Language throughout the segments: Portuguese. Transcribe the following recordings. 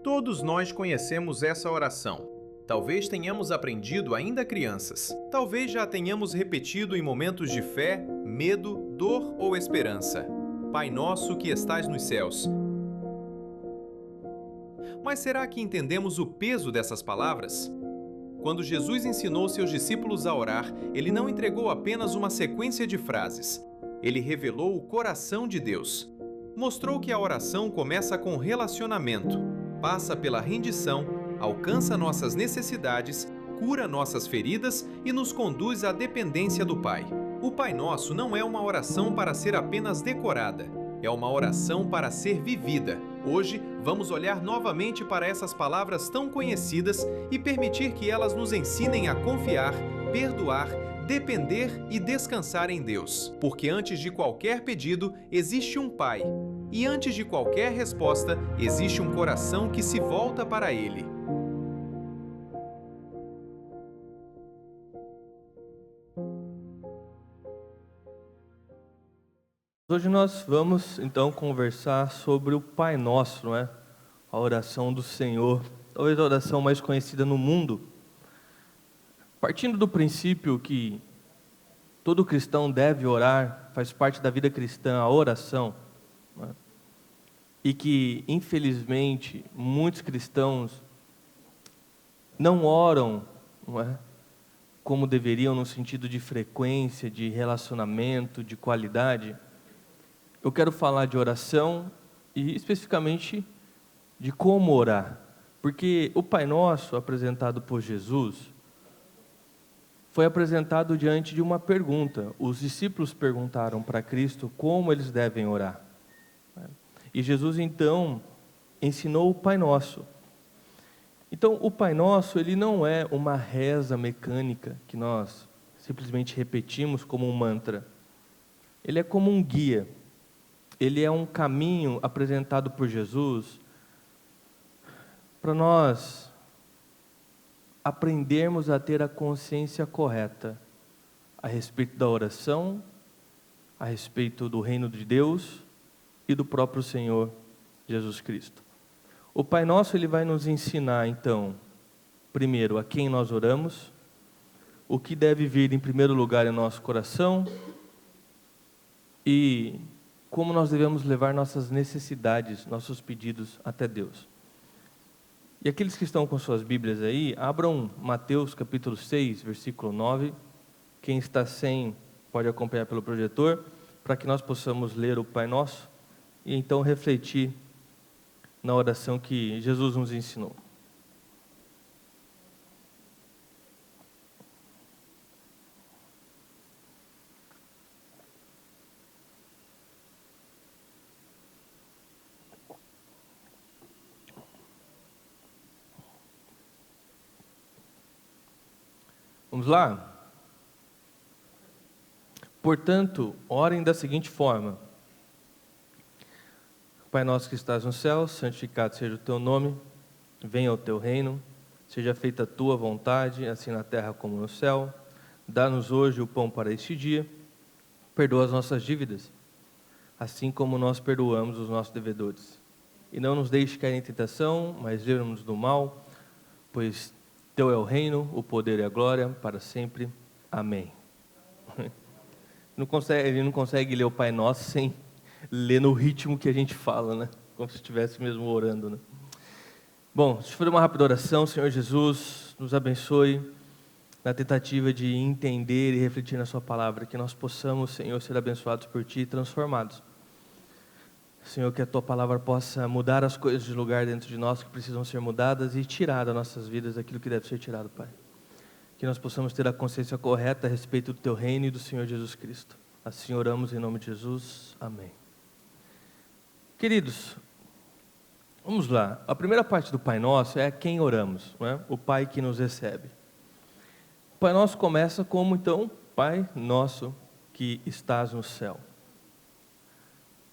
Todos nós conhecemos essa oração. Talvez tenhamos aprendido ainda crianças. Talvez já a tenhamos repetido em momentos de fé, medo, dor ou esperança. Pai nosso que estais nos céus. Mas será que entendemos o peso dessas palavras? Quando Jesus ensinou seus discípulos a orar, ele não entregou apenas uma sequência de frases. Ele revelou o coração de Deus. Mostrou que a oração começa com relacionamento, passa pela rendição, alcança nossas necessidades, cura nossas feridas e nos conduz à dependência do Pai. O Pai Nosso não é uma oração para ser apenas decorada, é uma oração para ser vivida. Hoje, vamos olhar novamente para essas palavras tão conhecidas e permitir que elas nos ensinem a confiar, perdoar, depender e descansar em Deus. Porque antes de qualquer pedido, existe um Pai. E antes de qualquer resposta, existe um coração que se volta para Ele. Hoje nós vamos então conversar sobre o Pai Nosso, não é? A oração do Senhor, talvez a oração mais conhecida no mundo. Partindo do princípio que todo cristão deve orar, faz parte da vida cristã a oração, não é? E que infelizmente muitos cristãos não oram, não é? Como deveriam no sentido de frequência, de relacionamento, de qualidade. Eu quero falar de oração e especificamente de como orar, porque o Pai Nosso apresentado por Jesus foi apresentado diante de uma pergunta. Os discípulos perguntaram para Cristo como eles devem orar. E Jesus então ensinou o Pai Nosso. Então o Pai Nosso, ele não é uma reza mecânica que nós simplesmente repetimos como um mantra. Ele é como um guia. Ele é um caminho apresentado por Jesus para nós aprendermos a ter a consciência correta a respeito da oração, a respeito do reino de Deus e do próprio Senhor Jesus Cristo. O Pai Nosso, ele vai nos ensinar então, primeiro, a quem nós oramos, o que deve vir em primeiro lugar em nosso coração e como nós devemos levar nossas necessidades, nossos pedidos até Deus. E aqueles que estão com suas Bíblias aí, abram Mateus capítulo 6, versículo 9. Quem está sem, pode acompanhar pelo projetor, para que nós possamos ler o Pai Nosso e então refletir na oração que Jesus nos ensinou. Vamos lá? Portanto, orem da seguinte forma: Pai nosso que estás no céu, santificado seja o teu nome, venha o teu reino, seja feita a tua vontade, assim na terra como no céu. Dá-nos hoje o pão para este dia, perdoa as nossas dívidas, assim como nós perdoamos os nossos devedores. E não nos deixe cair em tentação, mas livra-nos do mal, pois teu é o reino, o poder e a glória, para sempre. Amém. Ele não consegue ler o Pai Nosso sem ler no ritmo que a gente fala, né? Como se estivesse mesmo orando, né? Bom, deixa eu fazer uma rápida oração. Senhor Jesus, nos abençoe na tentativa de entender e refletir na sua palavra, que nós possamos, Senhor, ser abençoados por Ti e transformados. Senhor, que a Tua palavra possa mudar as coisas de lugar dentro de nós que precisam ser mudadas e tirar das nossas vidas aquilo que deve ser tirado, Pai. Que nós possamos ter a consciência correta a respeito do Teu reino e do Senhor Jesus Cristo. Assim oramos em nome de Jesus. Amém. Queridos, vamos lá. A primeira parte do Pai Nosso é a quem oramos, não é? O Pai que nos recebe. O Pai Nosso começa como, então, Pai Nosso que estás no céu.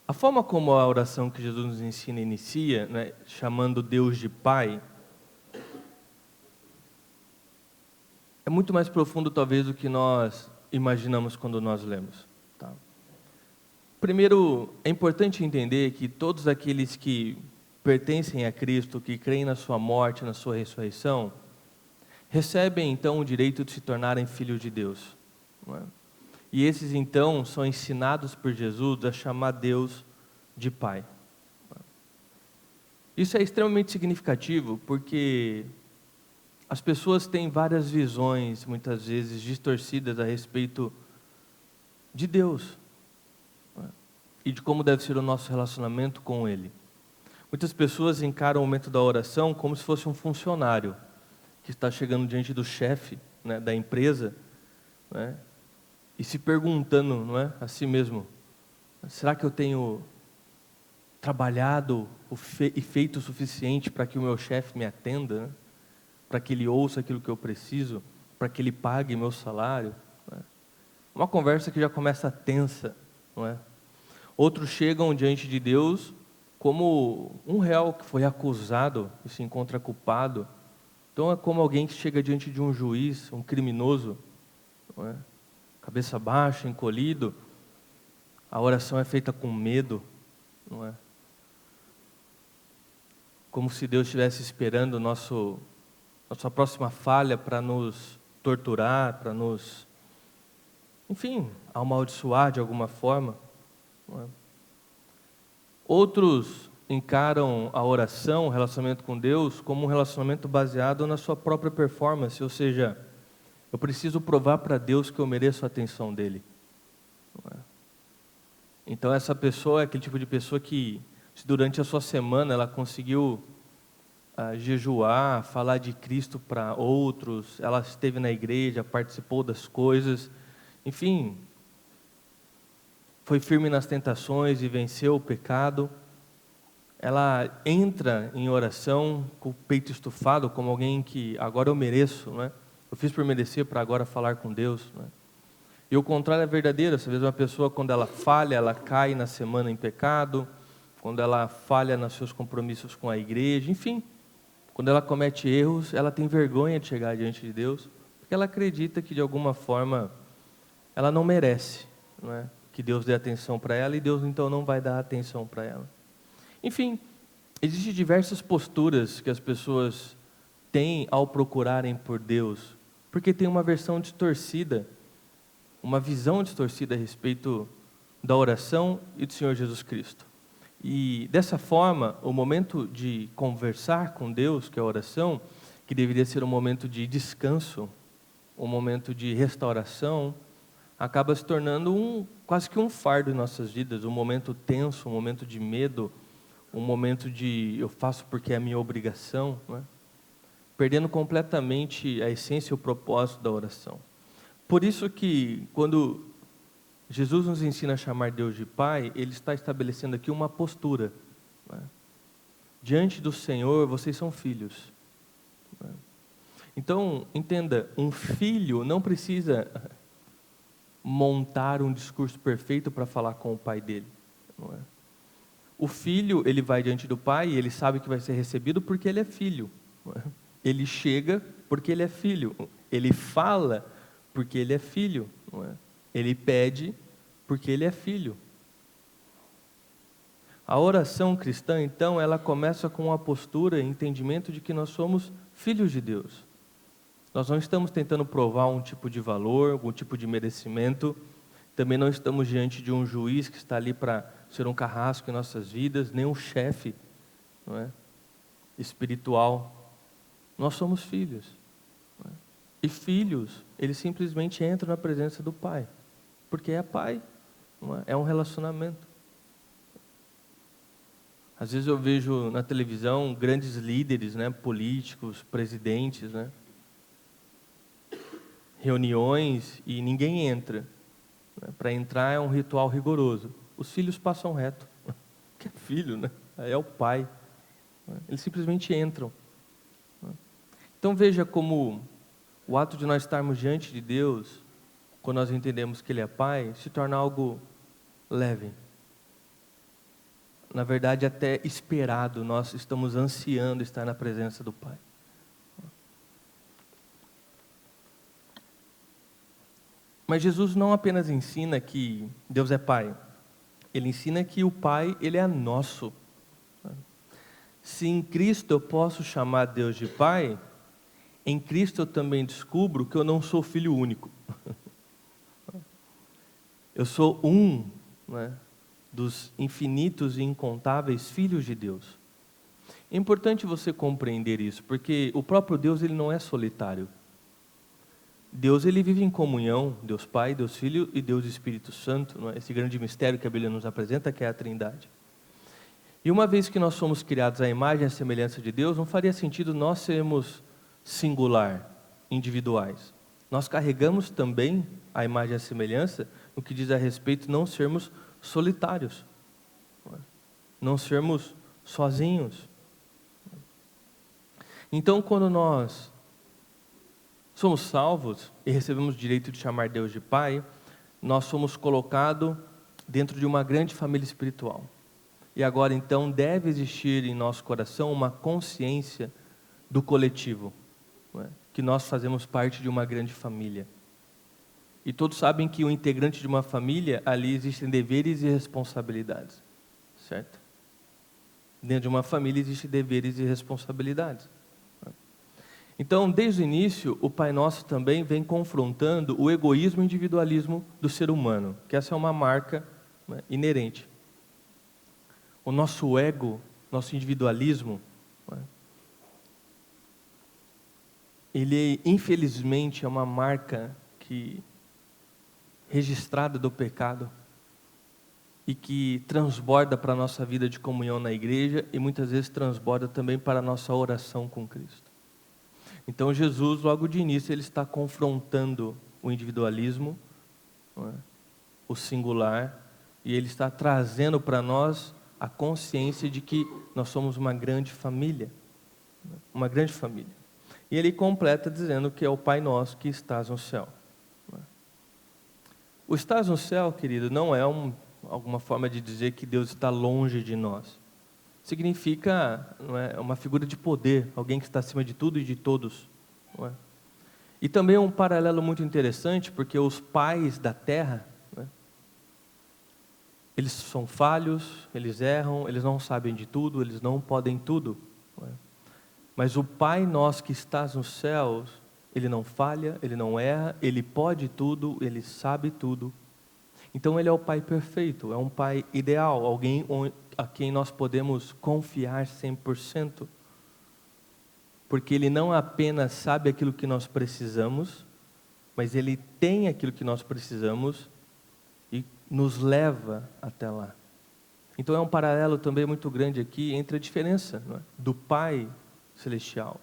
A forma como a oração que Jesus nos ensina inicia, né, chamando Deus de Pai, é muito mais profundo talvez do que nós imaginamos quando nós lemos. Tá? Primeiro, é importante entender que todos aqueles que pertencem a Cristo, que creem na sua morte, na sua ressurreição, recebem então o direito de se tornarem filhos de Deus. Não é? E esses então são ensinados por Jesus a chamar Deus de Pai. Isso é extremamente significativo porque as pessoas têm várias visões, muitas vezes distorcidas a respeito de Deus, não é? E de como deve ser o nosso relacionamento com Ele. Muitas pessoas encaram o momento da oração como se fosse um funcionário que está chegando diante do chefe, né, da empresa, né, e se perguntando, não é, a si mesmo: será que eu tenho trabalhado e feito o suficiente para que o meu chefe me atenda, né, para que ele ouça aquilo que eu preciso, para que ele pague meu salário? Não é? Uma conversa que já começa tensa, não é? Outros chegam diante de Deus como um réu que foi acusado e se encontra culpado. Então é como alguém que chega diante de um juiz, um criminoso, não é? Cabeça baixa, encolhido. A oração é feita com medo, não é? Como se Deus estivesse esperando nossa próxima falha para nos torturar, para nos, enfim, amaldiçoar de alguma forma. Não é? Outros encaram a oração, o relacionamento com Deus, como um relacionamento baseado na sua própria performance, ou seja, eu preciso provar para Deus que eu mereço a atenção dele. Não é? Então essa pessoa é aquele tipo de pessoa que, se durante a sua semana ela conseguiu jejuar, falar de Cristo para outros, ela esteve na igreja, participou das coisas, enfim, foi firme nas tentações e venceu o pecado, ela entra em oração com o peito estufado, como alguém que agora eu mereço, não é? Eu fiz por merecer para agora falar com Deus, não é? E o contrário é verdadeiro. Às vezes uma pessoa, quando ela falha, ela cai na semana em pecado, quando ela falha nos seus compromissos com a igreja, enfim, quando ela comete erros, ela tem vergonha de chegar diante de Deus, porque ela acredita que de alguma forma ela não merece, não é? Que Deus dê atenção para ela, e Deus então não vai dar atenção para ela. Enfim, existem diversas posturas que as pessoas têm ao procurarem por Deus, porque tem uma versão distorcida, uma visão distorcida a respeito da oração e do Senhor Jesus Cristo. E dessa forma, o momento de conversar com Deus, que é a oração, que deveria ser um momento de descanso, um momento de restauração, acaba se tornando quase que um fardo em nossas vidas, um momento tenso, um momento de medo, um momento de eu faço porque é a minha obrigação, não é? Perdendo completamente a essência e o propósito da oração. Por isso que quando Jesus nos ensina a chamar Deus de Pai, Ele está estabelecendo aqui uma postura, não é? Diante do Senhor, vocês são filhos, não é? Então, entenda, um filho não precisa montar um discurso perfeito para falar com o pai dele, não é? O filho, ele vai diante do pai e ele sabe que vai ser recebido porque ele é filho, não é? Ele chega porque ele é filho, ele fala porque ele é filho, não é? Ele pede porque ele é filho. A oração cristã, então, ela começa com uma postura e entendimento de que nós somos filhos de Deus. Nós não estamos tentando provar um tipo de valor, algum tipo de merecimento. Também não estamos diante de um juiz que está ali para ser um carrasco em nossas vidas, nem um chefe, não é? Espiritual. Nós somos filhos, não é? E filhos, eles simplesmente entram na presença do Pai, porque é Pai, não é? É um relacionamento. Às vezes eu vejo na televisão grandes líderes, né, políticos, presidentes, né, reuniões e ninguém entra. Para entrar é um ritual rigoroso. Os filhos passam reto. Que é filho, né? É o pai. Eles simplesmente entram. Então veja como o ato de nós estarmos diante de Deus, quando nós entendemos que Ele é Pai, se torna algo leve. Na verdade, até esperado, nós estamos ansiando estar na presença do Pai. Mas Jesus não apenas ensina que Deus é Pai, Ele ensina que o Pai, Ele é nosso. se em Cristo eu posso chamar Deus de Pai, em Cristo eu também descubro que eu não sou filho único. Eu sou um, né, dos infinitos e incontáveis filhos de Deus. É importante você compreender isso, porque o próprio Deus ele não é solitário. Deus ele vive em comunhão, Deus Pai, Deus Filho e Deus Espírito Santo, não é? Esse grande mistério que a Bíblia nos apresenta, que é a Trindade. E uma vez que nós somos criados à imagem e à semelhança de Deus, não faria sentido nós sermos singular, individuais. Nós carregamos também a imagem e a semelhança no que diz a respeito de não sermos solitários, não sermos sozinhos. Então, quando nós somos salvos e recebemos o direito de chamar Deus de Pai, nós somos colocados dentro de uma grande família espiritual. E agora, então, deve existir em nosso coração uma consciência do coletivo, não é? Que nós fazemos parte de uma grande família. E todos sabem que o integrante de uma família, ali existem deveres e responsabilidades, certo? Dentro de uma família existem deveres e responsabilidades. Então, desde o início, o Pai Nosso também vem confrontando o egoísmo e o individualismo do ser humano, que essa é uma marca, né, inerente. O nosso ego, nosso individualismo, né, ele infelizmente é uma marca registrada do pecado e que transborda para a nossa vida de comunhão na igreja e muitas vezes transborda também para a nossa oração com Cristo. Então Jesus, logo de início, ele está confrontando o individualismo, não é? O singular, e ele está trazendo para nós a consciência de que nós somos uma grande família, uma grande família. E ele completa dizendo que é o Pai Nosso que estás no céu. O estás no céu, querido, não é alguma forma de dizer que Deus está longe de nós. Significa, não é, uma figura de poder, alguém que está acima de tudo e de todos. Não é? E também é um paralelo muito interessante, porque os pais da terra, não é, eles são falhos, eles erram, eles não sabem de tudo, eles não podem tudo. Não é? Mas o Pai nosso que estás nos céus, ele não falha, ele não erra, ele pode tudo, ele sabe tudo. Então ele é o Pai perfeito, é um Pai ideal, alguém a quem nós podemos confiar 100%. Porque ele não apenas sabe aquilo que nós precisamos, mas ele tem aquilo que nós precisamos e nos leva até lá. Então é um paralelo também muito grande aqui entre a diferença, não é, do Pai celestial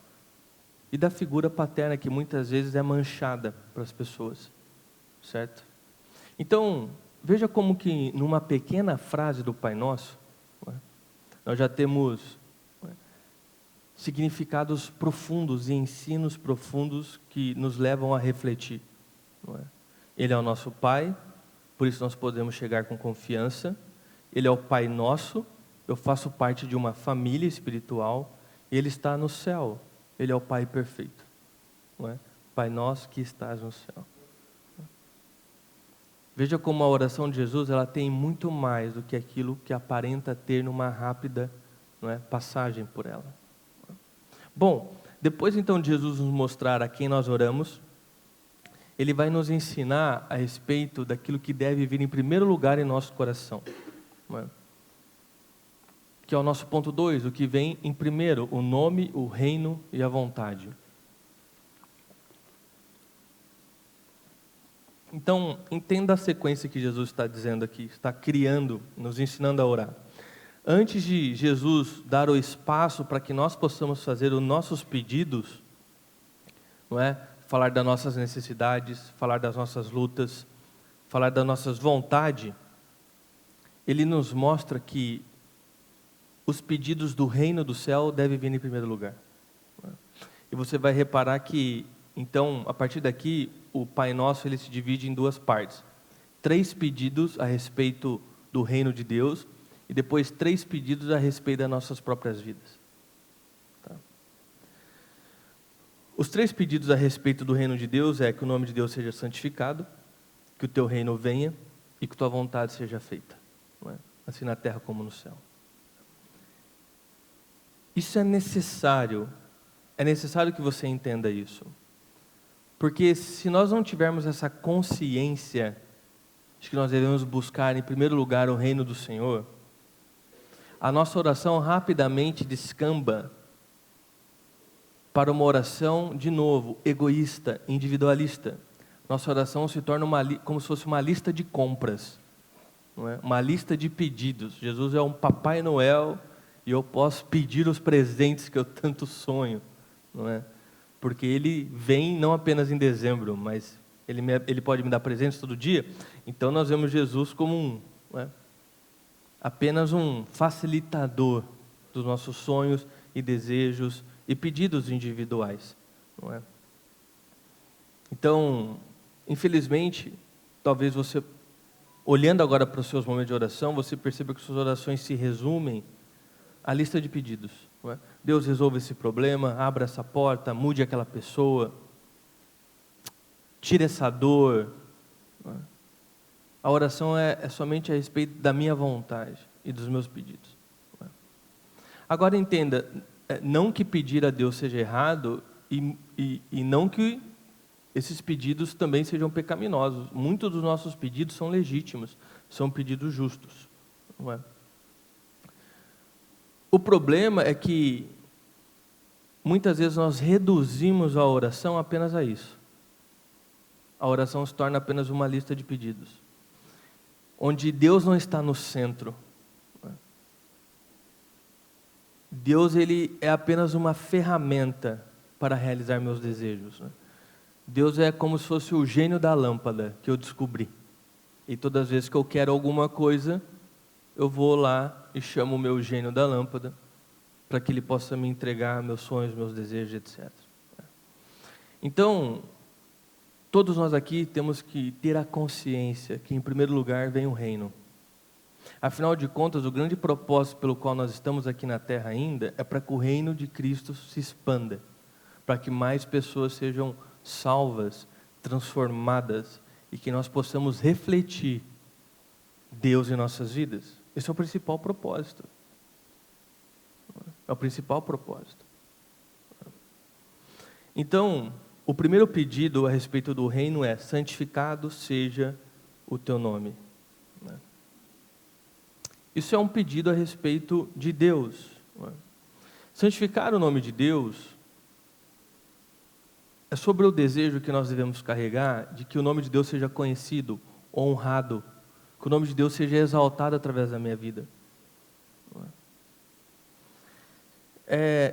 e da figura paterna que muitas vezes é manchada para as pessoas, certo? Então, veja como que numa pequena frase do Pai Nosso, não é, nós já temos, não é, significados profundos e ensinos profundos que nos levam a refletir, não é? Ele é o nosso Pai, por isso nós podemos chegar com confiança. Ele é o Pai Nosso, eu faço parte de uma família espiritual, e Ele está no céu, Ele é o Pai perfeito, não é? Pai Nosso que estás no céu. Veja como a oração de Jesus, ela tem muito mais do que aquilo que aparenta ter numa rápida, não é, passagem por ela. Bom, depois então de Jesus nos mostrar a quem nós oramos, Ele vai nos ensinar a respeito daquilo que deve vir em primeiro lugar em nosso coração, não é? Que é o nosso ponto 2, o que vem em primeiro, o nome, o reino e a vontade. Então, entenda a sequência que Jesus está dizendo aqui, está criando, nos ensinando a orar. Antes de Jesus dar o espaço para que nós possamos fazer os nossos pedidos, não é? Falar das nossas necessidades, falar das nossas lutas, falar das nossas vontades, Ele nos mostra que os pedidos do reino do céu devem vir em primeiro lugar. E você vai reparar que, então, a partir daqui, o Pai Nosso ele se divide em duas partes. 3 pedidos a respeito do reino de Deus e depois 3 pedidos a respeito das nossas próprias vidas. Tá? Os 3 pedidos a respeito do reino de Deus é que o nome de Deus seja santificado, que o teu reino venha e que tua vontade seja feita, não é? Assim na terra como no céu. Isso é necessário que você entenda isso. Porque se nós não tivermos essa consciência de que nós devemos buscar em primeiro lugar o reino do Senhor, a nossa oração rapidamente descamba para uma oração, de novo, egoísta, individualista. Nossa oração se torna como se fosse uma lista de compras, não é? Uma lista de pedidos. Jesus é um Papai Noel e eu posso pedir os presentes que eu tanto sonho, não é? Porque Ele vem não apenas em dezembro, mas Ele pode me dar presentes todo dia. Então nós vemos Jesus como apenas um facilitador dos nossos sonhos e desejos e pedidos individuais, não é? Então, infelizmente, talvez você, olhando agora para os seus momentos de oração, você perceba que suas orações se resumem à lista de pedidos, não é? Deus resolva esse problema, abra essa porta, mude aquela pessoa, tire essa dor, não é? A oração é somente a respeito da minha vontade e dos meus pedidos, não é? Agora entenda, não que pedir a Deus seja errado e não que esses pedidos também sejam pecaminosos. Muitos dos nossos pedidos são legítimos, são pedidos justos, não é? O problema é que muitas vezes nós reduzimos a oração apenas a isso. A oração se torna apenas uma lista de pedidos, onde Deus não está no centro. Deus, Ele é apenas uma ferramenta para realizar meus desejos, né? Deus é como se fosse o gênio da lâmpada que eu descobri. E todas as vezes que eu quero alguma coisa, eu vou lá e chamo o meu gênio da lâmpada para que ele possa me entregar meus sonhos, meus desejos, etc. Então, todos nós aqui temos que ter a consciência que, em primeiro lugar, vem o reino. Afinal de contas, o grande propósito pelo qual nós estamos aqui na Terra ainda é para que o reino de Cristo se expanda, para que mais pessoas sejam salvas, transformadas e que nós possamos refletir Deus em nossas vidas. Esse é o principal propósito. É o principal propósito. Então, o primeiro pedido a respeito do reino é: santificado seja o teu nome. Isso é um pedido a respeito de Deus. Santificar o nome de Deus é sobre o desejo que nós devemos carregar de que o nome de Deus seja conhecido, honrado, que o nome de Deus seja exaltado através da minha vida.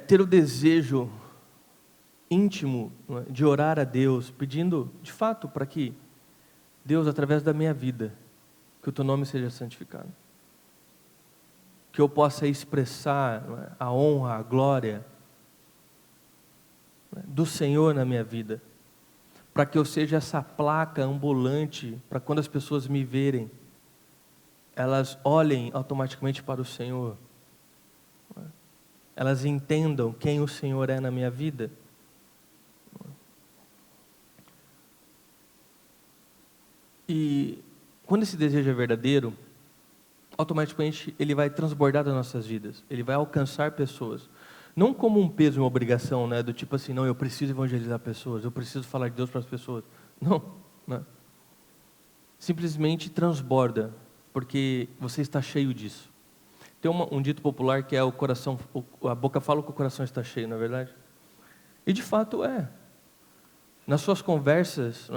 Ter o desejo íntimo, de orar a Deus, pedindo de fato para que Deus, através da minha vida, que o teu nome seja santificado, que eu possa expressar a honra, a glória do Senhor na minha vida, para que eu seja essa placa ambulante, para quando as pessoas me verem, elas olhem automaticamente para o Senhor, elas entendam quem o Senhor é na minha vida. E quando esse desejo é verdadeiro, automaticamente ele vai transbordar das nossas vidas, ele vai alcançar pessoas, não como um peso e uma obrigação, do tipo assim, não, eu preciso evangelizar pessoas, eu preciso falar de Deus para as pessoas, não. Simplesmente transborda, porque você está cheio disso. Tem um dito popular que é o coração, a boca fala que o coração está cheio, não é verdade? E de fato é. Nas suas conversas,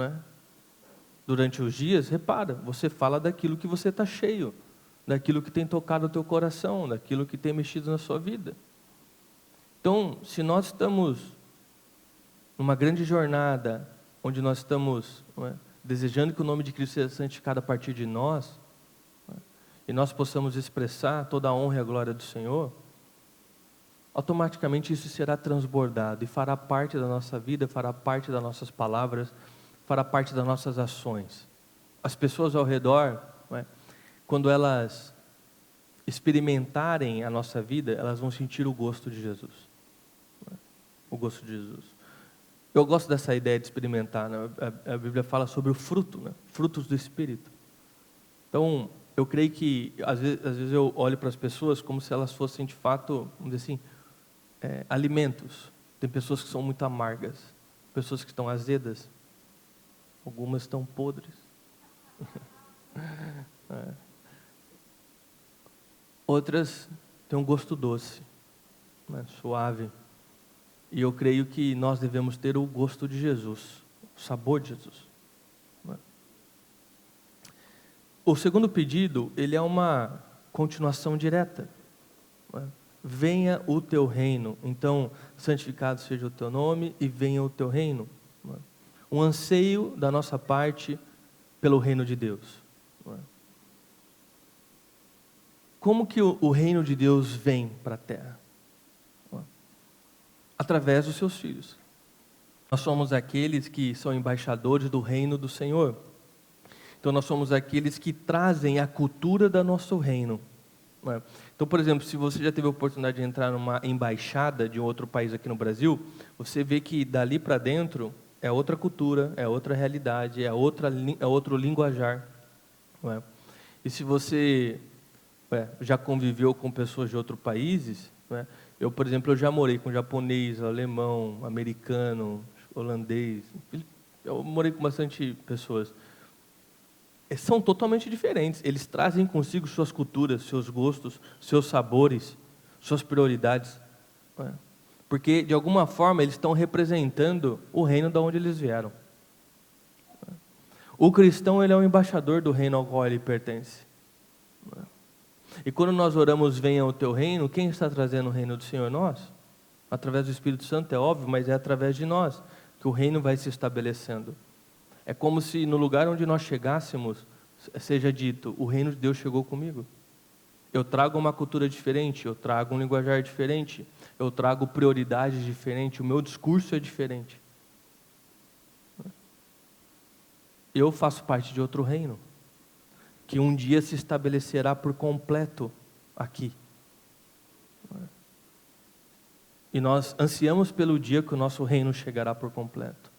durante os dias, repara, você fala daquilo que você está cheio, daquilo que tem tocado o teu coração, daquilo que tem mexido na sua vida. Então, se nós estamos numa grande jornada, onde nós estamos desejando que o nome de Cristo seja santificado a partir de nós, e nós possamos expressar toda a honra e a glória do Senhor, automaticamente isso será transbordado e fará parte da nossa vida, fará parte das nossas palavras, fará parte das nossas ações. As pessoas ao redor, quando elas experimentarem a nossa vida, elas vão sentir o gosto de Jesus. O gosto de Jesus. Eu gosto dessa ideia de experimentar, A Bíblia fala sobre o fruto, frutos do Espírito. Então, eu creio que, às vezes eu olho para as pessoas como se elas fossem, de fato, vamos dizer assim, alimentos. Tem pessoas que são muito amargas, pessoas que estão azedas, algumas estão podres. Outras têm um gosto doce, né, suave. E eu creio que nós devemos ter o gosto de Jesus, o sabor de Jesus. O segundo pedido, ele é uma continuação direta. Venha o teu reino. Então, santificado seja o teu nome e venha o teu reino. Um anseio da nossa parte pelo reino de Deus. Como que o reino de Deus vem para a terra? Através dos seus filhos. Nós somos aqueles que são embaixadores do reino do Senhor. Então nós somos aqueles que trazem a cultura do nosso reino. Então, por exemplo, se você já teve a oportunidade de entrar numa embaixada de outro país aqui no Brasil, você vê que dali para dentro é outra cultura, é outra realidade, é outro linguajar. E se você já conviveu com pessoas de outros países, eu, por exemplo, eu já morei com japonês, alemão, americano, holandês, eu morei com bastante pessoas. São totalmente diferentes, eles trazem consigo suas culturas, seus gostos, seus sabores, suas prioridades, porque de alguma forma eles estão representando o reino de onde eles vieram. O cristão, ele é o embaixador do reino ao qual ele pertence. E quando nós oramos, venha o teu reino, quem está trazendo o reino do Senhor? Nós. Através do Espírito Santo, é óbvio, mas é através de nós que o reino vai se estabelecendo. É como se no lugar onde nós chegássemos, seja dito, o reino de Deus chegou comigo. Eu trago uma cultura diferente, eu trago um linguajar diferente, eu trago prioridades diferentes, o meu discurso é diferente. Eu faço parte de outro reino, que um dia se estabelecerá por completo aqui. E nós ansiamos pelo dia que o nosso reino chegará por completo.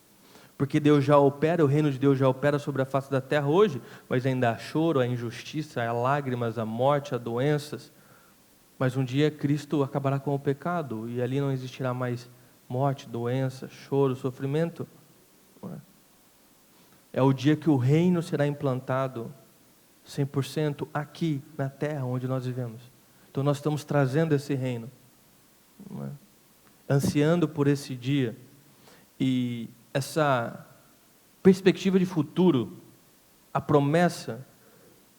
Porque Deus já opera, o reino de Deus já opera sobre a face da terra hoje, mas ainda há choro, há injustiça, há lágrimas, há morte, há doenças. Mas um dia Cristo acabará com o pecado, e ali não existirá mais morte, doença, choro, sofrimento. É o dia que o reino será implantado 100% aqui na terra onde nós vivemos. Então nós estamos trazendo esse reino, ansiando por esse dia. E essa perspectiva de futuro, a promessa,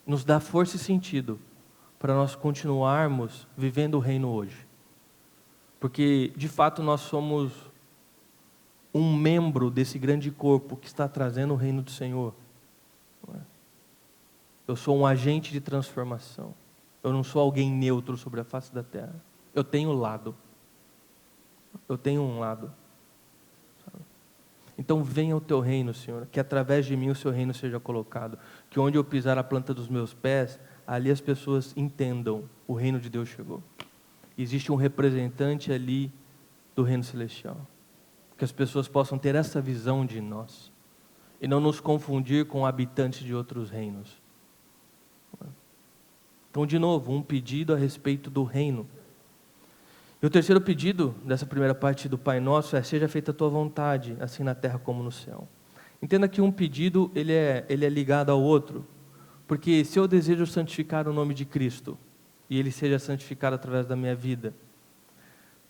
nos dá força e sentido para nós continuarmos vivendo o reino hoje. Porque, de fato, nós somos um membro desse grande corpo que está trazendo o reino do Senhor. Eu sou um agente de transformação. Eu não sou alguém neutro sobre a face da terra. Eu tenho lado. Eu tenho um lado. Então venha o teu reino, Senhor, que através de mim o seu reino seja colocado, que onde eu pisar a planta dos meus pés, ali as pessoas entendam, o reino de Deus chegou. Existe um representante ali do reino celestial, que as pessoas possam ter essa visão de nós, e não nos confundir com habitantes de outros reinos. Então, de novo, um pedido a respeito do reino. E o terceiro pedido dessa primeira parte do Pai Nosso é: seja feita a tua vontade, assim na terra como no céu. Entenda que um pedido ele é ligado ao outro, porque se eu desejo santificar o nome de Cristo, e Ele seja santificado através da minha vida,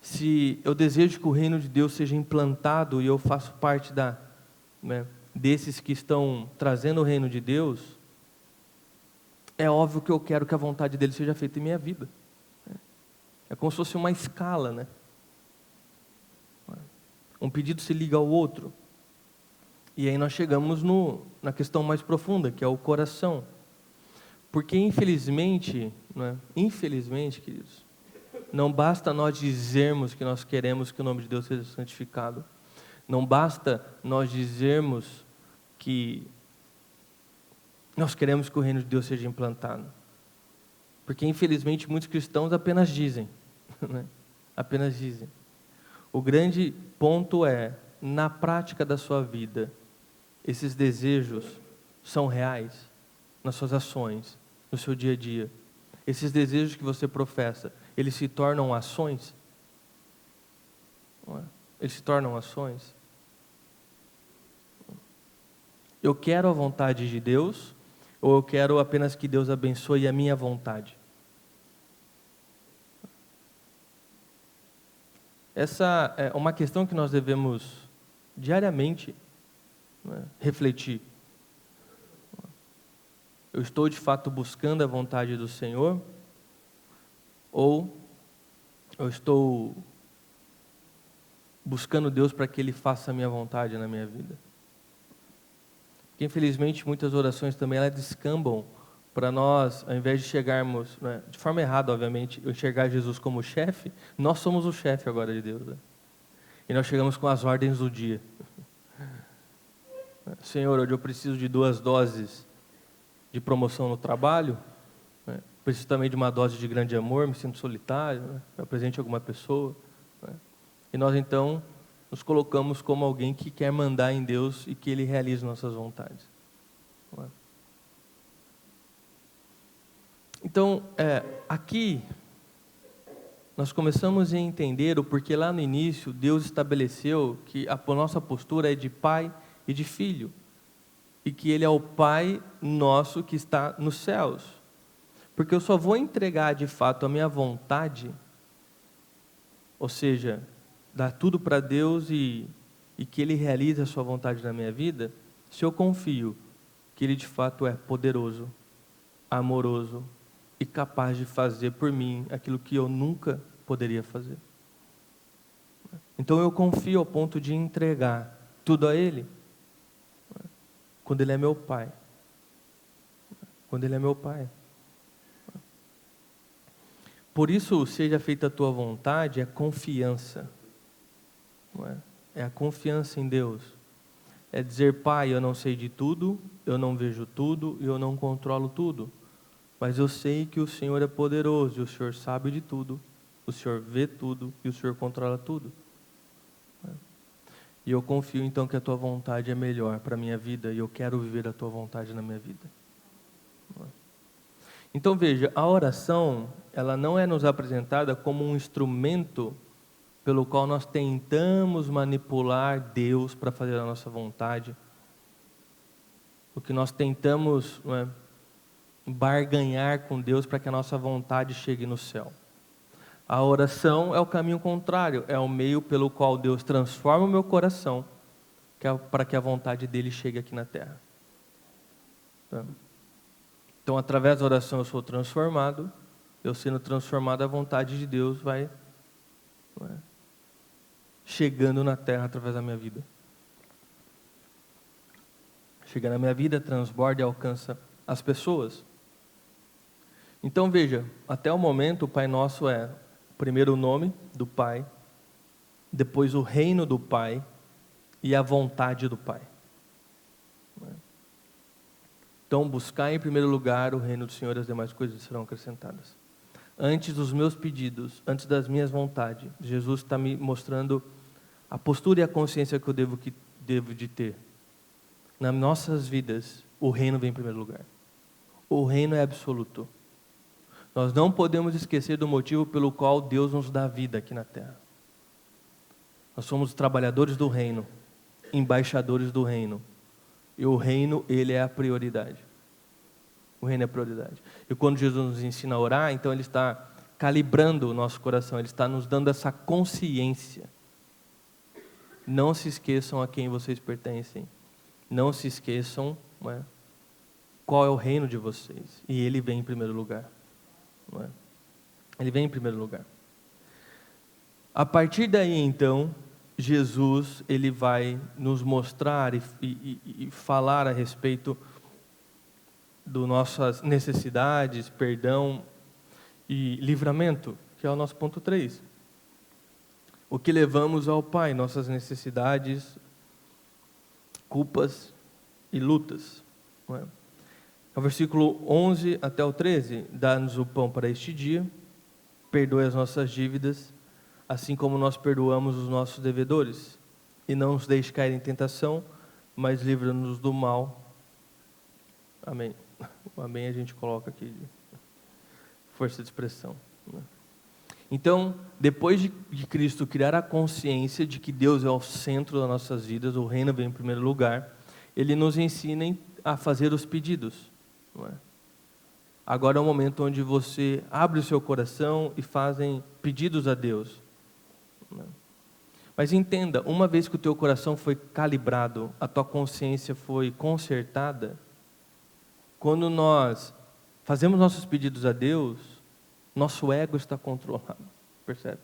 se eu desejo que o reino de Deus seja implantado e eu faço parte desses que estão trazendo o reino de Deus, é óbvio que eu quero que a vontade dele seja feita em minha vida. É como se fosse uma escala, né? Um pedido se liga ao outro. E aí nós chegamos na questão mais profunda, que é o coração. Porque infelizmente, queridos, não basta nós dizermos que nós queremos que o nome de Deus seja santificado. Não basta nós dizermos que nós queremos que o reino de Deus seja implantado. Porque infelizmente muitos cristãos apenas dizem. Apenas dizem. O grande ponto é, na prática da sua vida, esses desejos são reais nas suas ações, no seu dia a dia. Esses desejos que você professa, eles se tornam ações? não é? Eles se tornam ações. Eu quero a vontade de Deus, ou eu quero apenas que Deus abençoe a minha vontade? Essa é uma questão que nós devemos diariamente, né, refletir. Eu estou de fato buscando a vontade do Senhor, ou eu estou buscando Deus para que Ele faça a minha vontade na minha vida? Porque, infelizmente, muitas orações também elas descambam para nós, ao invés de chegarmos, né, de forma errada, obviamente, enxergar Jesus como chefe, nós somos o chefe agora de Deus. Né? E nós chegamos com as ordens do dia. Senhor, hoje eu preciso de 2 doses de promoção no trabalho, né? Preciso também de uma dose de grande amor, me sinto solitário, né? Me apresente alguma pessoa. Né? E nós então nos colocamos como alguém que quer mandar em Deus e que Ele realize nossas vontades. Não é? Então, aqui nós começamos a entender o porquê lá no início Deus estabeleceu que a nossa postura é de pai e de filho, e que Ele é o Pai nosso que está nos céus. Porque eu só vou entregar de fato a minha vontade, ou seja, dar tudo para Deus e que Ele realize a sua vontade na minha vida, se eu confio que Ele de fato é poderoso, amoroso e capaz de fazer por mim aquilo que eu nunca poderia fazer. Então eu confio ao ponto de entregar tudo a Ele, quando Ele é meu Pai. Quando Ele é meu Pai. Por isso, seja feita a tua vontade, é confiança. Não é? É a confiança em Deus. É dizer, Pai, eu não sei de tudo, eu não vejo tudo e eu não controlo tudo. Mas eu sei que o Senhor é poderoso e o Senhor sabe de tudo, o Senhor vê tudo e o Senhor controla tudo. E eu confio então que a tua vontade é melhor para a minha vida e eu quero viver a tua vontade na minha vida. Então veja, a oração, ela não é nos apresentada como um instrumento pelo qual nós tentamos manipular Deus para fazer a nossa vontade. O que nós tentamos, não é, barganhar com Deus para que a nossa vontade chegue no céu. A oração é o caminho contrário, é o meio pelo qual Deus transforma o meu coração para que a vontade dele chegue aqui na terra. Então, através da oração eu sou transformado, eu sendo transformado, a vontade de Deus vai chegando na terra através da minha vida. Chega na minha vida, transborda e alcança as pessoas. Então veja, até o momento o Pai Nosso é primeiro o nome do Pai, depois o reino do Pai e a vontade do Pai. Então buscar em primeiro lugar o reino do Senhor e as demais coisas serão acrescentadas. Antes dos meus pedidos, antes das minhas vontades, Jesus está me mostrando a postura e a consciência que eu devo de ter. Nas nossas vidas, o reino vem em primeiro lugar. O reino é absoluto. Nós não podemos esquecer do motivo pelo qual Deus nos dá vida aqui na terra. Nós somos trabalhadores do reino, embaixadores do reino. E o reino, ele é a prioridade. O reino é a prioridade. E quando Jesus nos ensina a orar, então ele está calibrando o nosso coração, ele está nos dando essa consciência. Não se esqueçam a quem vocês pertencem. Não se esqueçam, não é, qual é o reino de vocês. E ele vem em primeiro lugar. Não é? Ele vem em primeiro lugar. A partir daí, então, Jesus ele vai nos mostrar e falar a respeito das nossas necessidades, perdão e livramento, que é o nosso ponto 3. O que levamos ao Pai, nossas necessidades, culpas e lutas. Não é? O versículo 11 até o 13, dá-nos o pão para este dia, perdoe as nossas dívidas, assim como nós perdoamos os nossos devedores, e não nos deixe cair em tentação, mas livra-nos do mal. Amém. O amém a gente coloca aqui de força de expressão. Né? Então, depois de Cristo criar a consciência de que Deus é o centro das nossas vidas, o reino vem em primeiro lugar, Ele nos ensina a fazer os pedidos. Não é? Agora é o momento onde você abre o seu coração e fazem pedidos a Deus. Não é? Mas entenda, uma vez que o teu coração foi calibrado, a tua consciência foi consertada, quando nós fazemos nossos pedidos a Deus, nosso ego está controlado, percebe?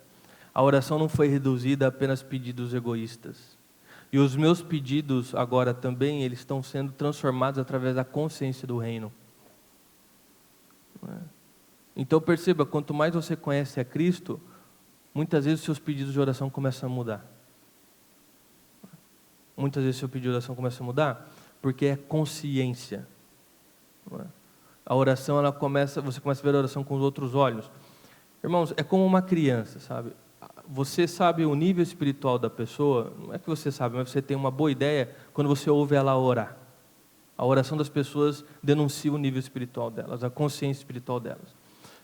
A oração não foi reduzida a apenas pedidos egoístas. E os meus pedidos agora também, eles estão sendo transformados através da consciência do reino. Então perceba, quanto mais você conhece a Cristo, muitas vezes os seus pedidos de oração começam a mudar. Muitas vezes o seu pedido de oração começa a mudar, porque é consciência. A oração, você começa a ver a oração com os outros olhos. Irmãos, é como uma criança, sabe? Você sabe o nível espiritual da pessoa, não é que você sabe, mas você tem uma boa ideia quando você ouve ela orar. A oração das pessoas denuncia o nível espiritual delas, a consciência espiritual delas.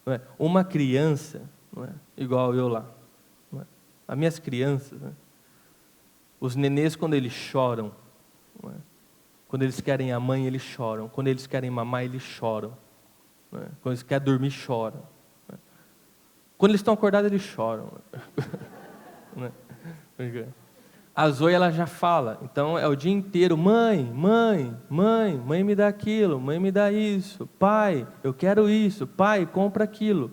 Não é? Uma criança, não é? Igual eu lá, não é? As minhas crianças, né? Os nenês quando eles choram, não é? Quando eles querem a mãe, eles choram. Quando eles querem mamar, eles choram. Não é? Quando eles querem dormir, choram. Não é? Quando eles estão acordados, eles choram. Não é? A Zoe, ela já fala. Então, é o dia inteiro. Mãe me dá aquilo. Mãe, me dá isso. Pai, eu quero isso. Pai, compra aquilo.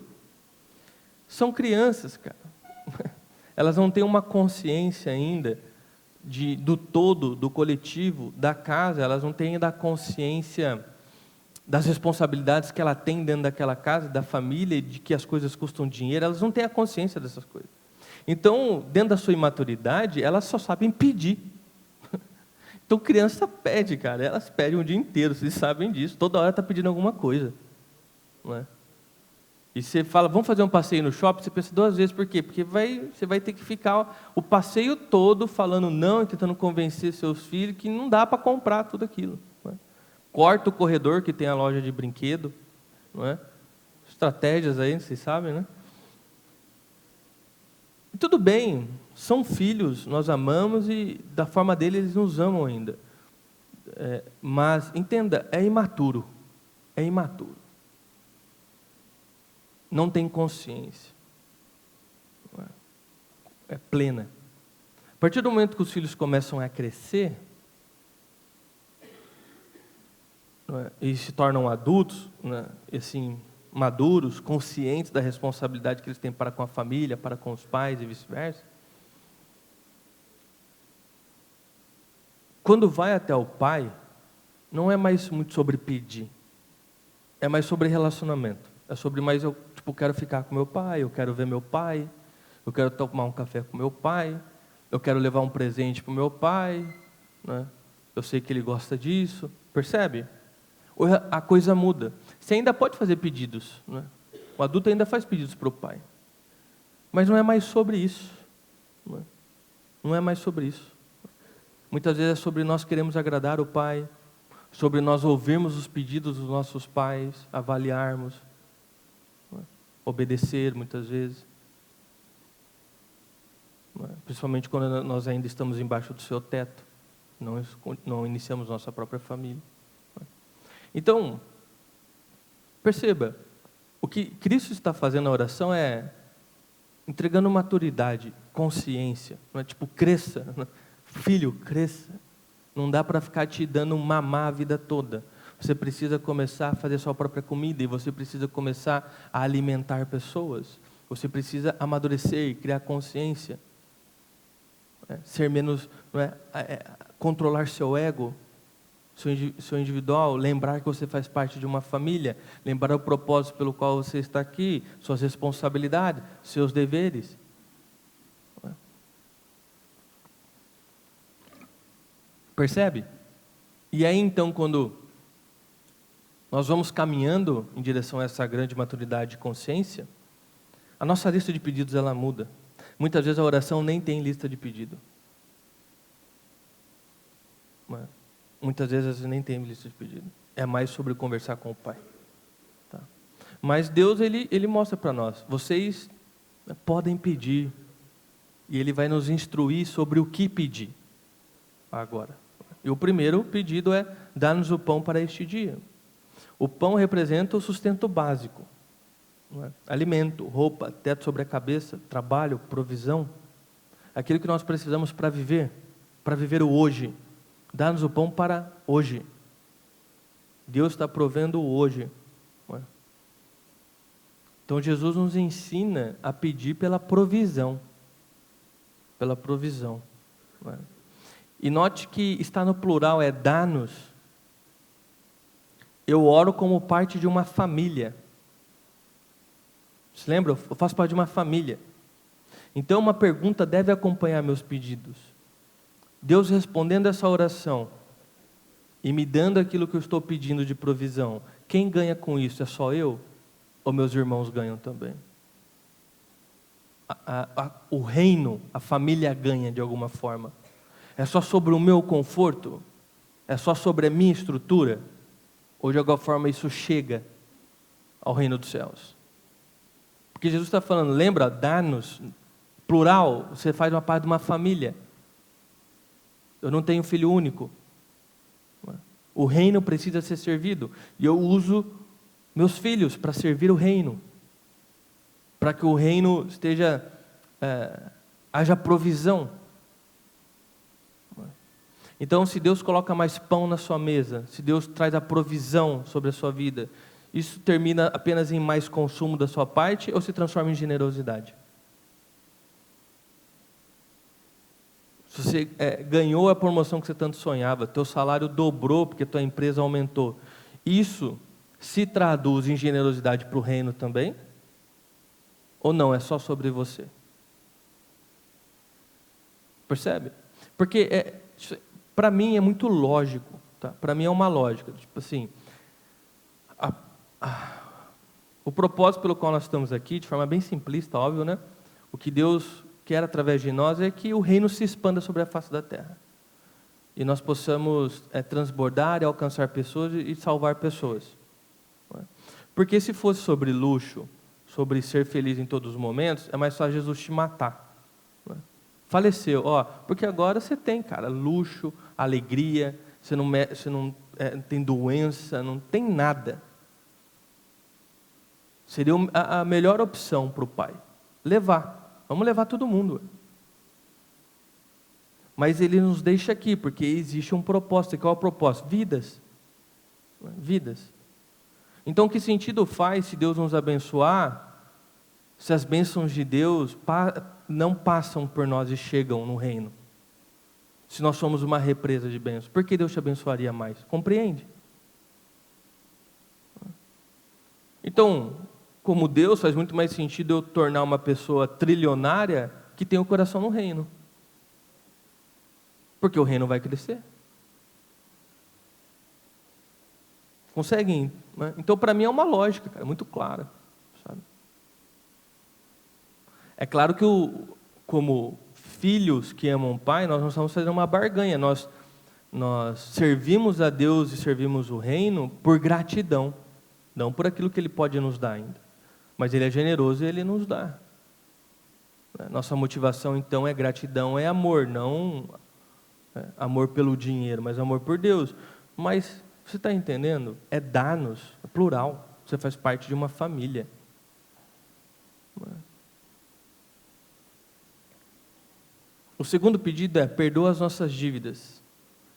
São crianças, cara. Elas não têm uma consciência ainda do todo, do coletivo, da casa. Elas não têm ainda a consciência das responsabilidades que ela tem dentro daquela casa, da família, de que as coisas custam dinheiro. Elas não têm a consciência dessas coisas. Então, dentro da sua imaturidade, elas só sabem pedir. Então, criança pede, cara. Elas pedem o dia inteiro, vocês sabem disso. Toda hora está pedindo alguma coisa. Não é? E você fala, vamos fazer um passeio no shopping, você pensa duas vezes, por quê? Porque você vai ter que ficar o passeio todo falando não e tentando convencer seus filhos que não dá para comprar tudo aquilo. Não é? Corta o corredor que tem a loja de brinquedo. Não é? Estratégias aí, vocês sabem, né? E tudo bem, são filhos, nós amamos e da forma dele eles nos amam ainda. Mas, entenda, é imaturo. É imaturo. Não tem consciência. É plena. A partir do momento que os filhos começam a crescer, e se tornam adultos, e assim, maduros, conscientes da responsabilidade que eles têm para com a família, para com os pais e vice-versa, quando vai até o pai, não é mais muito sobre pedir, é mais sobre relacionamento. É sobre mais eu quero ficar com meu pai, eu quero ver meu pai, eu quero tomar um café com meu pai, eu quero levar um presente para o meu pai, né? Eu sei que ele gosta disso, percebe? A coisa muda. Você ainda pode fazer pedidos, né? O adulto ainda faz pedidos para o pai, mas não é mais sobre isso, né? Não é mais sobre isso. Muitas vezes é sobre nós queremos agradar o pai, sobre nós ouvirmos os pedidos dos nossos pais, avaliarmos, obedecer muitas vezes, principalmente quando nós ainda estamos embaixo do seu teto, não iniciamos nossa própria família. Então, perceba, o que Cristo está fazendo na oração é entregando maturidade, consciência, não é tipo, cresça, filho, cresça, não dá para ficar te dando mamar a vida toda. Você precisa começar a fazer sua própria comida e você precisa começar a alimentar pessoas. Você precisa amadurecer e criar consciência. Ser menos, controlar seu ego, seu individual, lembrar que você faz parte de uma família, lembrar o propósito pelo qual você está aqui, suas responsabilidades, seus deveres. Percebe? E aí então, quando nós vamos caminhando em direção a essa grande maturidade de consciência, a nossa lista de pedidos ela muda. Muitas vezes a oração nem tem lista de pedido. Muitas vezes nem tem lista de pedido. É mais sobre conversar com o Pai. Tá? Mas Deus ele mostra para nós, vocês Podem pedir. E Ele vai nos instruir sobre o que pedir agora. E o primeiro pedido é: dá-nos o pão para este dia. O pão representa o sustento básico. Não é? Alimento, roupa, teto sobre a cabeça, trabalho, provisão. Aquilo que nós precisamos para viver o hoje. Dá-nos o pão para hoje. Deus está provendo o hoje. Não é? Então Jesus nos ensina a pedir pela provisão. Pela provisão. Não é? E note que está no plural, é dá-nos. Eu oro como parte de uma família. Se lembra? Eu faço parte de uma família. Então uma pergunta deve acompanhar meus pedidos. Deus respondendo essa oração e me dando aquilo que eu estou pedindo de provisão. Quem ganha com isso? É só eu? Ou meus irmãos ganham também? O reino, a família ganha de alguma forma. É só sobre o meu conforto? É só sobre a minha estrutura? Ou de alguma forma isso chega ao reino dos céus? Porque Jesus está falando, lembra, dá-nos, plural, você faz uma parte de uma família. Eu não tenho filho único. O reino precisa ser servido. E eu uso meus filhos para servir o reino. Para que o reino esteja, haja provisão. Então, se Deus coloca mais pão na sua mesa, se Deus traz a provisão sobre a sua vida, isso termina apenas em mais consumo da sua parte ou se transforma em generosidade? Se você ganhou a promoção que você tanto sonhava, teu salário dobrou porque tua empresa aumentou, isso se traduz em generosidade para o reino também? Ou não, é só sobre você? Percebe? Porque para mim é muito lógico, tá? Para mim é uma lógica, tipo assim, o propósito pelo qual nós estamos aqui, de forma bem simplista, óbvio, né? O que Deus quer através de nós é que o reino se expanda sobre a face da terra. E nós possamos transbordar e alcançar pessoas e salvar pessoas. Porque se fosse sobre luxo, sobre ser feliz em todos os momentos, é mais fácil Jesus te matar. Faleceu, porque agora você tem, cara, luxo, alegria, você não tem doença, não tem nada. Seria a melhor opção para o Pai. Vamos levar todo mundo. Mas Ele nos deixa aqui, porque existe um propósito. E qual é o propósito? Vidas. Então, que sentido faz se Deus nos abençoar, se as bênçãos de Deus não passam por nós e chegam no reino? Se nós somos uma represa de bênçãos, por que Deus te abençoaria mais? Compreende? Então, como Deus, faz muito mais sentido eu tornar uma pessoa trilionária que tem o coração no reino. Porque o reino vai crescer. Conseguem? Né? Então, para mim é uma lógica, cara, muito clara. Sabe? É claro que, como filhos que amam o Pai, nós não estamos fazendo uma barganha. Nós servimos a Deus e servimos o reino por gratidão. Não por aquilo que Ele pode nos dar ainda. Mas Ele é generoso e Ele nos dá. Nossa motivação, então, é gratidão, é amor. Não amor pelo dinheiro, mas amor por Deus. Mas, você está entendendo? É dar-nos, é plural. Você faz parte de uma família. O segundo pedido é: perdoa as nossas dívidas,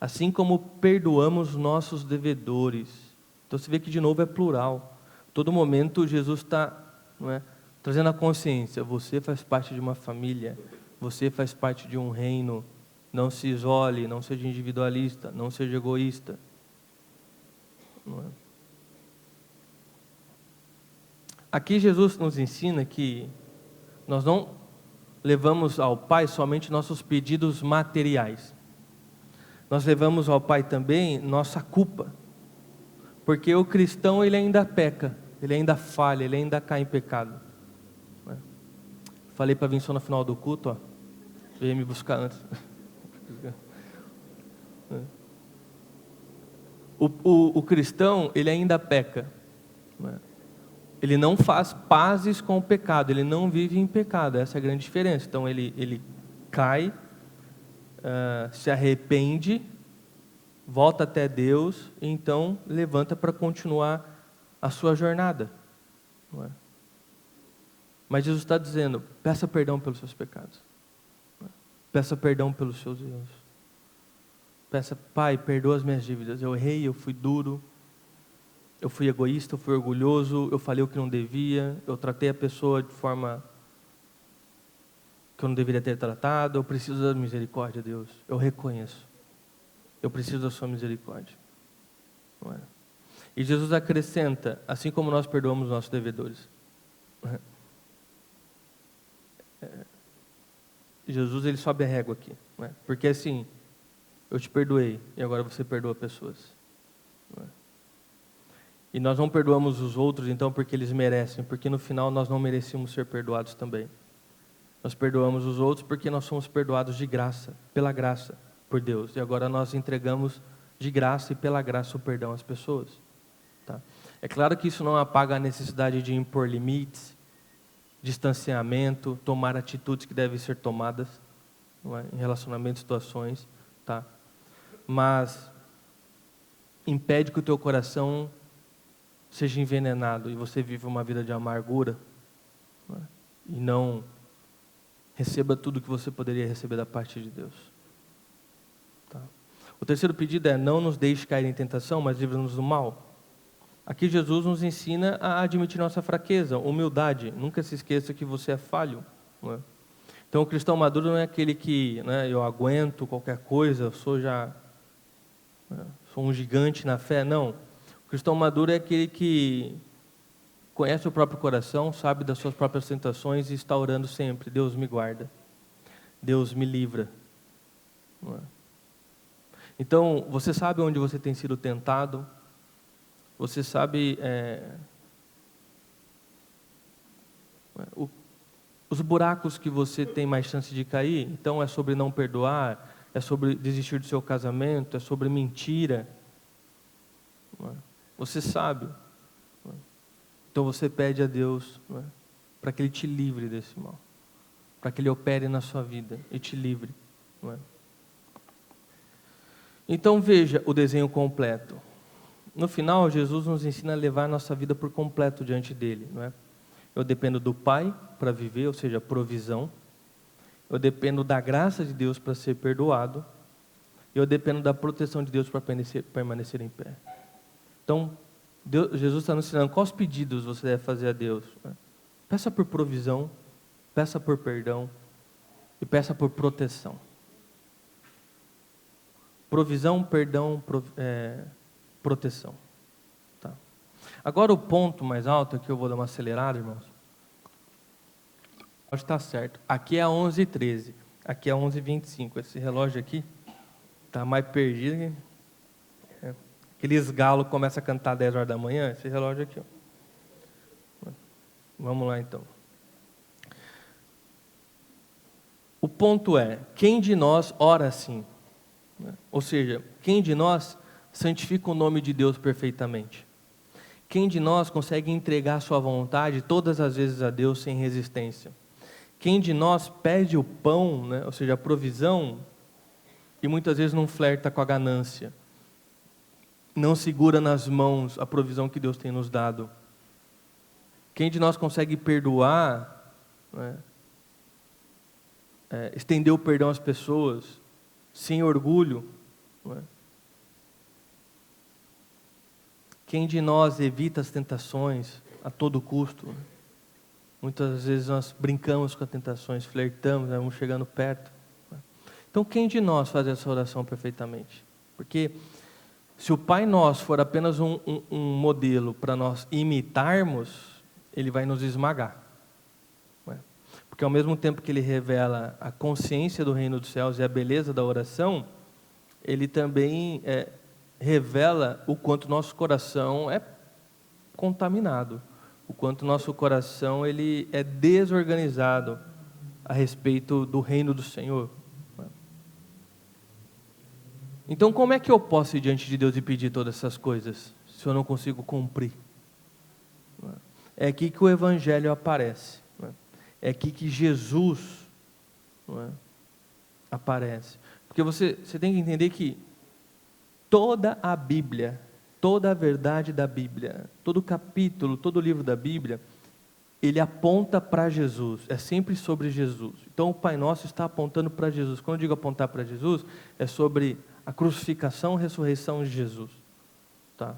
assim como perdoamos nossos devedores. Então você vê que de novo é plural. Todo momento Jesus está trazendo a consciência: você faz parte de uma família, você faz parte de um reino. Não se isole, não seja individualista, não seja egoísta. Aqui Jesus nos ensina que nós não levamos ao Pai somente nossos pedidos materiais. Nós levamos ao Pai também nossa culpa. Porque o cristão, ele ainda peca, ele ainda falha, ele ainda cai em pecado. Falei para vir só no final do culto, veio me buscar antes. O cristão, ele ainda peca. Ele não faz pazes com o pecado, ele não vive em pecado, essa é a grande diferença. Então ele cai, se arrepende, volta até Deus, e então levanta para continuar a sua jornada. Não é? Mas Jesus está dizendo, peça perdão pelos seus pecados. Peça perdão pelos seus erros. Peça, Pai, perdoa as minhas dívidas. Eu errei, eu fui duro, eu fui egoísta, eu fui orgulhoso, eu falei o que não devia, eu tratei a pessoa de forma que eu não deveria ter tratado. Eu preciso da misericórdia, Deus. Eu reconheço. Eu preciso da sua misericórdia. Não é? E Jesus acrescenta, assim como nós perdoamos os nossos devedores. Jesus, ele sobe a régua aqui. Não é? Porque assim, eu te perdoei e agora você perdoa pessoas. Não é? E nós não perdoamos os outros, então, porque eles merecem, porque no final nós não merecíamos ser perdoados também. Nós perdoamos os outros porque nós somos perdoados de graça, pela graça, por Deus. E agora nós entregamos de graça e pela graça o perdão às pessoas. Tá? É claro que isso não apaga a necessidade de impor limites, distanciamento, tomar atitudes que devem ser tomadas, não é? Em relacionamentos, situações, tá? Mas impede que o teu coração seja envenenado e você viva uma vida de amargura, não é? E não receba tudo que você poderia receber da parte de Deus. Tá? O terceiro pedido é, não nos deixe cair em tentação, mas livra-nos do mal. Aqui Jesus nos ensina a admitir nossa fraqueza, humildade. Nunca se esqueça que você é falho. Não é? Então o cristão maduro não é aquele que, né, eu aguento qualquer coisa, sou um gigante na fé. Não. O cristão maduro é aquele que conhece o próprio coração, sabe das suas próprias tentações e está orando sempre. Deus me guarda. Deus me livra. Não é? Então, você sabe onde você tem sido tentado. Você sabe os buracos que você tem mais chance de cair. Então é sobre não perdoar, é sobre desistir do seu casamento, é sobre mentira. Você sabe. Então você pede a Deus para que Ele te livre desse mal, para que Ele opere na sua vida e te livre. Então veja o desenho completo. No final, Jesus nos ensina a levar a nossa vida por completo diante dele. Não é? Eu dependo do Pai para viver, ou seja, provisão. Eu dependo da graça de Deus para ser perdoado. Eu dependo da proteção de Deus para permanecer em pé. Então, Jesus está nos ensinando quais pedidos você deve fazer a Deus. Não é? Peça por provisão, peça por perdão e peça por proteção. Provisão, perdão, proteção. Tá. Agora o ponto mais alto, que eu vou dar uma acelerada, irmãos. Pode estar certo. Aqui é 11h13, aqui é 11h25. Esse relógio aqui está mais perdido. Aqueles galos começam a cantar 10 horas da manhã, esse relógio aqui. Ó. Vamos lá então. O ponto é, quem de nós ora assim? Ou seja, quem de nós santifica o nome de Deus perfeitamente? Quem de nós consegue entregar sua vontade todas as vezes a Deus sem resistência? Quem de nós pede o pão, né, ou seja, a provisão, e muitas vezes não flerta com a ganância? Não segura nas mãos a provisão que Deus tem nos dado? Quem de nós consegue perdoar, né, estender o perdão às pessoas, sem orgulho? Não é? Quem de nós evita as tentações a todo custo? Muitas vezes nós brincamos com as tentações, flertamos, né, vamos chegando perto. Então, quem de nós faz essa oração perfeitamente? Porque se o Pai Nosso for apenas um modelo para nós imitarmos, Ele vai nos esmagar. Porque ao mesmo tempo que Ele revela a consciência do reino dos céus e a beleza da oração, Ele também revela o quanto nosso coração é contaminado, o quanto nosso coração ele é desorganizado a respeito do reino do Senhor. Então, como é que eu posso ir diante de Deus e pedir todas essas coisas, se eu não consigo cumprir? é aqui que o Evangelho aparece. Não é? É aqui que Jesus, não é, aparece. Porque você tem que entender que toda a Bíblia, toda a verdade da Bíblia, todo capítulo, todo livro da Bíblia, ele aponta para Jesus, é sempre sobre Jesus. Então o Pai Nosso está apontando para Jesus. Quando eu digo apontar para Jesus, é sobre a crucificação e ressurreição de Jesus. Tá?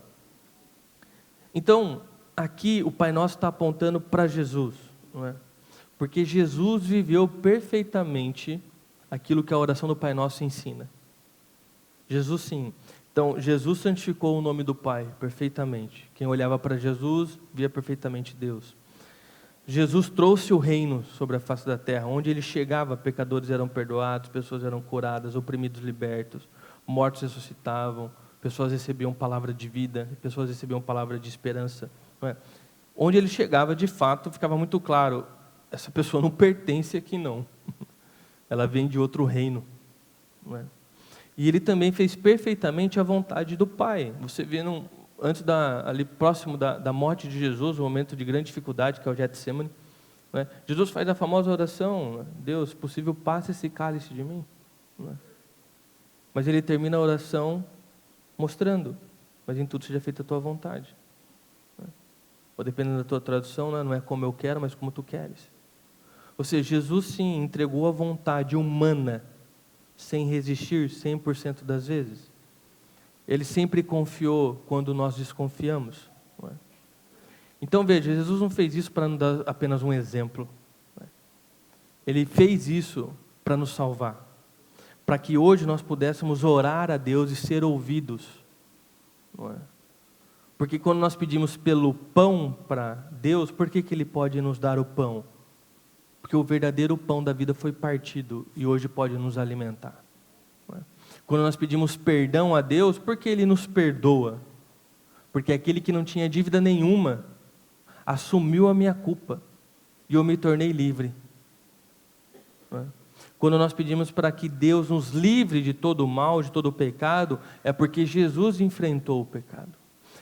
Então, aqui o Pai Nosso está apontando para Jesus, não é? Porque Jesus viveu perfeitamente aquilo que a oração do Pai Nosso ensina. Jesus sim. Então, Jesus santificou o nome do Pai perfeitamente. Quem olhava para Jesus, via perfeitamente Deus. Jesus trouxe o reino sobre a face da terra. Onde ele chegava, pecadores eram perdoados, pessoas eram curadas, oprimidos libertos, mortos ressuscitavam, pessoas recebiam palavra de vida, pessoas recebiam palavra de esperança. Não é? Onde ele chegava, de fato, ficava muito claro, essa pessoa não pertence aqui não. Ela vem de outro reino. Não é? E ele também fez perfeitamente a vontade do Pai. Você vê ali próximo da morte de Jesus, um momento de grande dificuldade, que é o Getsemane, não é? Jesus faz a famosa oração, Deus, se possível, passe esse cálice de mim. Não é? Mas ele termina a oração mostrando, mas em tudo seja feita a tua vontade. Não é? Ou dependendo da tua tradução, não é como eu quero, mas como tu queres. Ou seja, Jesus sim entregou a vontade humana, sem resistir 100% das vezes. Ele sempre confiou quando nós desconfiamos. Não é? Então veja, Jesus não fez isso para nos dar apenas um exemplo. Não é? Ele fez isso para nos salvar. Para que hoje nós pudéssemos orar a Deus e ser ouvidos. Não é? Porque quando nós pedimos pelo pão para Deus, por que Ele pode nos dar o pão? Porque o verdadeiro pão da vida foi partido e hoje pode nos alimentar. Quando nós pedimos perdão a Deus, por que Ele nos perdoa? Porque aquele que não tinha dívida nenhuma assumiu a minha culpa e eu me tornei livre. Quando nós pedimos para que Deus nos livre de todo o mal, de todo o pecado, é porque Jesus enfrentou o pecado.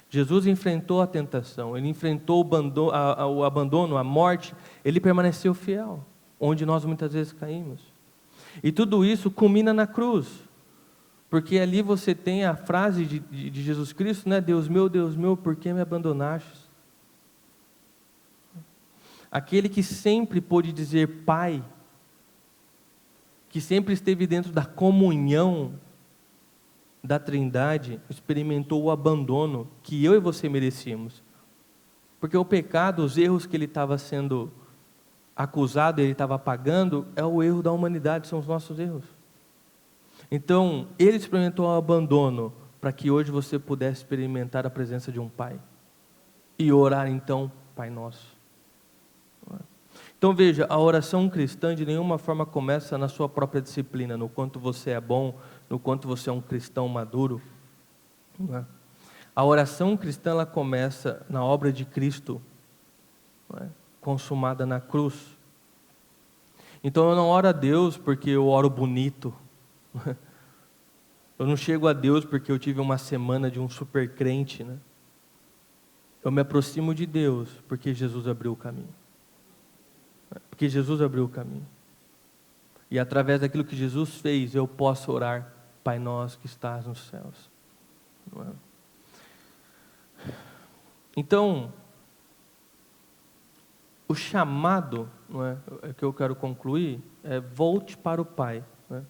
Jesus enfrentou a tentação, Ele enfrentou o abandono, a morte, Ele permaneceu fiel, onde nós muitas vezes caímos. E tudo isso culmina na cruz, porque ali você tem a frase de Jesus Cristo, né? Deus meu, por que me abandonastes? Aquele que sempre pôde dizer Pai, que sempre esteve dentro da comunhão da Trindade, experimentou o abandono que eu e você merecíamos. Porque o pecado, os erros que ele estava sendo acusado, ele estava pagando, é o erro da humanidade, são os nossos erros. Então, ele experimentou o abandono para que hoje você pudesse experimentar a presença de um Pai. E orar então, Pai Nosso. Então veja, a oração cristã de nenhuma forma começa na sua própria disciplina, no quanto você é bom, no quanto você é um cristão maduro. Não é? A oração cristã ela começa na obra de Cristo, não é? Consumada na cruz. Então eu não oro a Deus porque eu oro bonito. Eu não chego a Deus porque eu tive uma semana de um super crente, né? Eu me aproximo de Deus porque Jesus abriu o caminho. Porque Jesus abriu o caminho. E através daquilo que Jesus fez, eu posso orar, Pai nosso que estás nos céus. Não é? Então, o chamado, não é, que eu quero concluir, é volte para o Pai. Não é?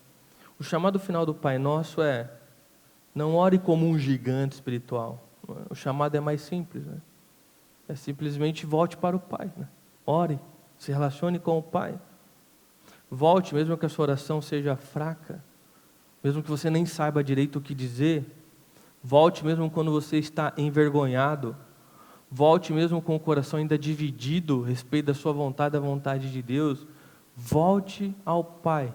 O chamado final do Pai Nosso é, não ore como um gigante espiritual. Não é? O chamado é mais simples. Né? É simplesmente volte para o Pai. Né? Ore, se relacione com o Pai. Volte, mesmo que a sua oração seja fraca, mesmo que você nem saiba direito o que dizer, volte mesmo quando você está envergonhado, volte mesmo com o coração ainda dividido a respeito da sua vontade e da vontade de Deus, volte ao Pai,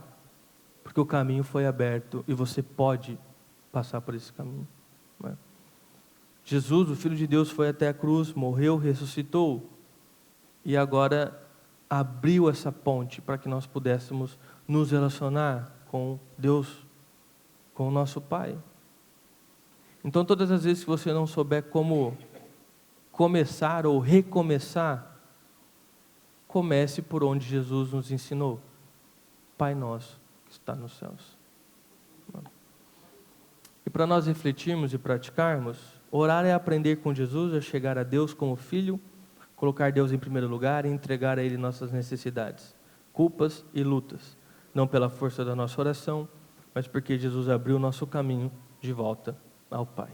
porque o caminho foi aberto e você pode passar por esse caminho. Não é? Jesus, o Filho de Deus, foi até a cruz, morreu, ressuscitou, e agora abriu essa ponte para que nós pudéssemos nos relacionar com Deus, com o nosso Pai. Então, todas as vezes que você não souber como começar ou recomeçar, comece por onde Jesus nos ensinou. Pai nosso que está nos céus. E para nós refletirmos e praticarmos, orar é aprender com Jesus a chegar a Deus como filho, colocar Deus em primeiro lugar e entregar a Ele nossas necessidades, culpas e lutas, não pela força da nossa oração, mas porque Jesus abriu o nosso caminho de volta ao Pai.